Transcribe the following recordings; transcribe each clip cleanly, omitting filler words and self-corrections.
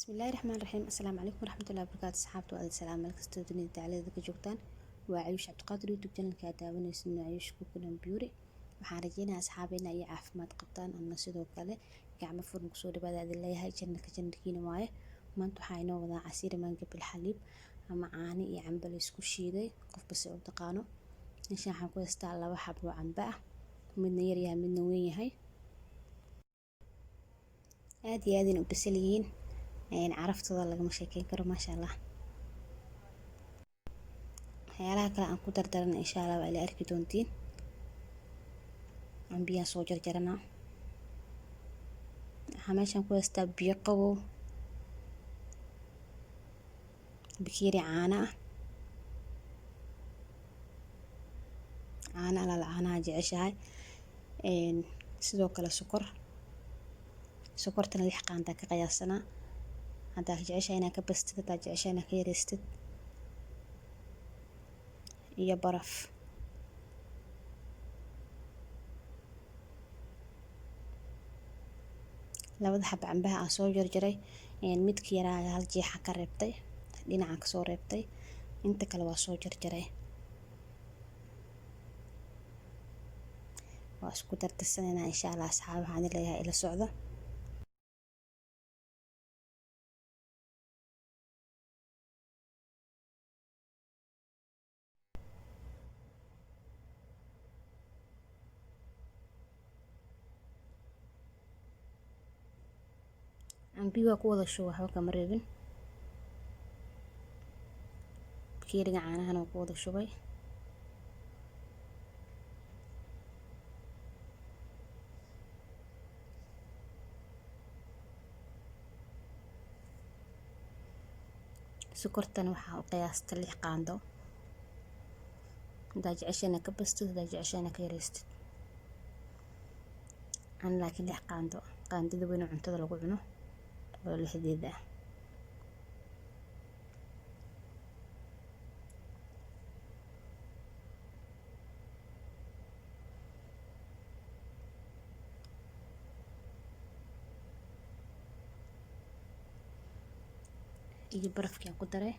bismillaahi raxmaani raxiim assalaamu calaykum waraxmatullaahi wabarakaatu asxaabta waa salaam meel kastoo dunida dacaladeeda ka joogtaan waa Cayuush Cabdiqaadir youtube channelka aad daawanaysin Cayuush Cooking and Beauty waxaan rajeynayaa asxaabeena ay caafimaad qabtaan ama sidoo kale gacmo furan kusoo dhawaada adin leeyahay channelkiina waaye maanta waxaa inoo wadaa casiir mango bil xaliib ama caano iyo cambo la isku shiiday qofba si uu taqaano meeshaan waxaan ku haystaa 2 xabo cambo ah midna yar yahay midna weyn yahay aad iyo aad u bisil yihiin caraftooda lagama sheekeyn karo maasha Allah waxyaalaha kale aan ku dardaran insha Allah waa ila arki doontiin cambiya soo jarjarana waxaan meeshaan ku haystaa biyo qabow bikiri caano caanaha jeceshahay sidoo kale sokortana 6 qaanda ka qiyaasana hadda jeceshahay inaad ka bastid hadda jeceshahay inaad ka yareystid iyo baraf labada xab cambaha aan soo jarjaray midkii yaraa hal jeex ka reebtay dhinaca ka soo reebtay inta kale waa soo jarjaray waa isku dardarsanayna insha Allah asxaab waxaan leeyahay ila socdo cambiga ku wada shubo waxba kama reebin bikiriga caanaha ku wada shubay sokortan waxa u qiyaasta 6 qaando hadda jeceshana ka bastid hadda jeceshana ka yareystid aan laakiin 6 qaandada weyn cuntada lagu cuno oo lixdeeda iyo barafkii ku daray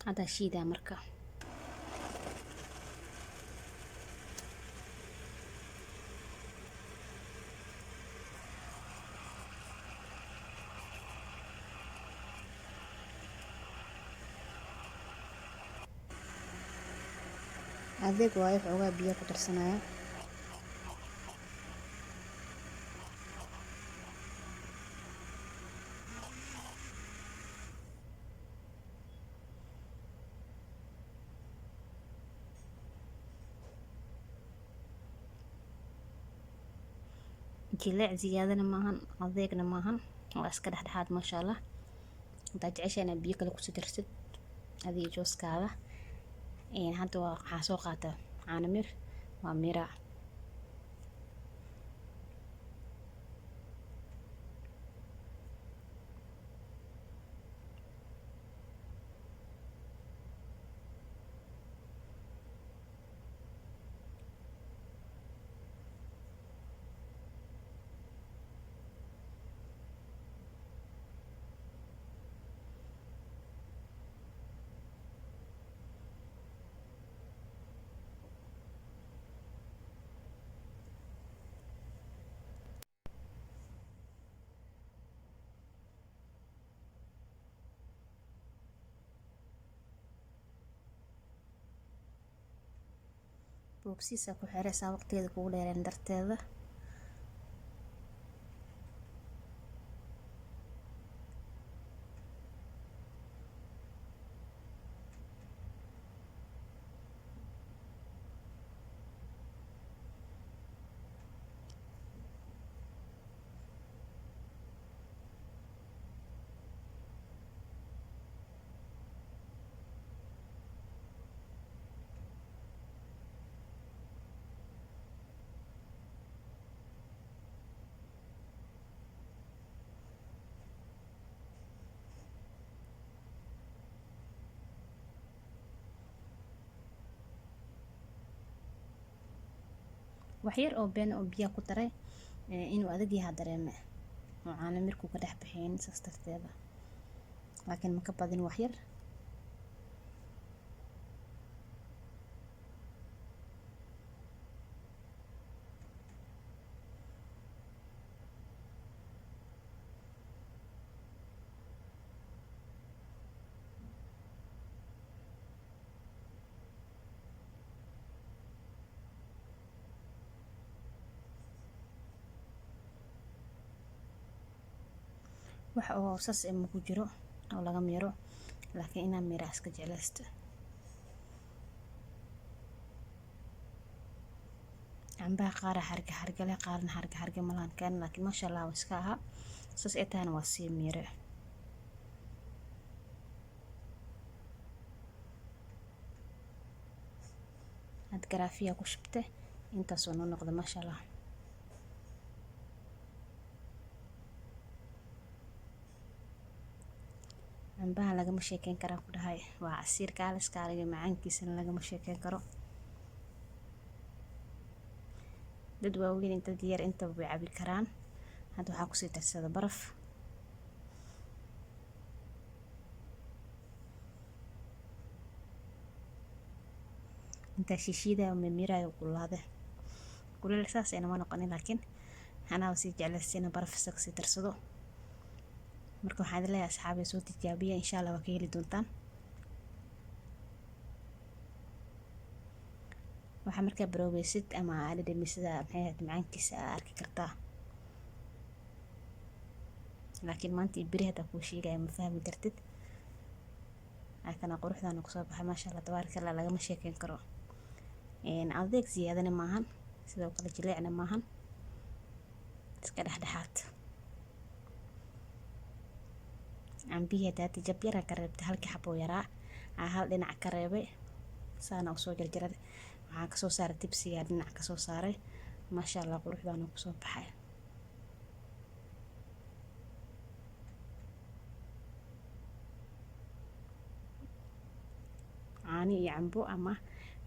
hadda shiida marka adeeg waayo xoogaa biyo ku darsanaya jileec ziyaadana maahan adeegna maahan waa iska dhexdhexaad maasha Allah hadda jeceshana biyo kale ku sii darsid adii jooskaada hadda waxaa soo qaata caano mir waa mira boobsiisa ku xiraysaa waqtigeeda kugu dheereen darteeda wax yar oo been oo biyo ku daray inuu adag yahay dareeme oo caano mirku ka dhex bixin saas darteeda, laakiin ma ka badin wax yar. wax oo saas ma ku jiro oo laga miro, laakiin inaan miro iska jeclaysto. cambaha qaar harga leh qaarna harga malaan kan, laakiin masha Allah waa iska aha saas ay tahayna waa sii miro. had garaafiya ku shubtay intaas oo noqdo masha Allah. cambaha lagama sheekeyn karo ku dhahay, waa casiirka aliska macaankiisana lagama sheekeyn karo. dad waaweyn inta diyaar inta way cabi karaan. hadda waxaa ku sii darsada baraf. inta shishiida mirayo kulaade kuleel saas ayna ma noqonin, laakiin anaa si jeclaysiina baraf isaga sii darsado. marka waxaan leeyahay asxaabay soo tijaabiya insha Allah waa ka heli doontaan. waxa markaa baroweysid ama aad dhadhamisada maxay ahayd macaankiisa arki kartaa, laakiin maanta biri hada ku sheegay ma fahmi kartid. akana quruxdana ku soo baxay masha Allah tabaaraka Allah lagama sheekeyn karo. adeeg ziyaadana maahan sidoo kale jileecna maahan, iska dhexdhexaad. cambihi hada jab yar ka reebtay halkii xabo yaraa hal dhinac ka reebay saana u soo jarjaray. waxaan ka soo saaray dibsiga dhinac ka soo saaray masha Allah quruxdana ku soo baxay. caani iyo cambo ama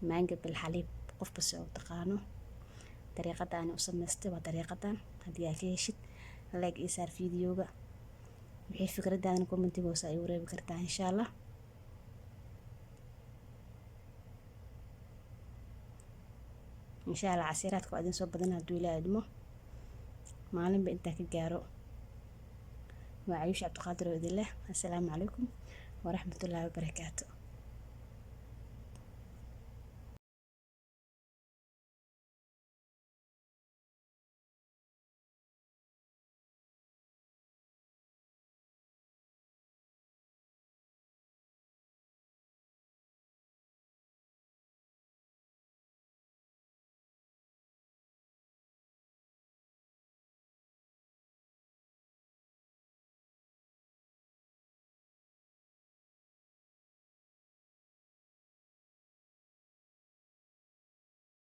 maanga bil xaliib qof bas oo taqaano. dariiqadan u samaystay waa dariiqadan. haddii aad ka heshid like iyo saar fiidiyowga, wixii fikradaadana commentiga hoose ay u reebi kartaa insha Allah. insha Allah casiiraadka waa idin soo badan hadduu Ilaahay idmo maalinba intaa ka gaaro. waa Ayuush Cabdiqaadir oo idin leh assalaamu calaykum waraxmatullaahi wabarakaatuh.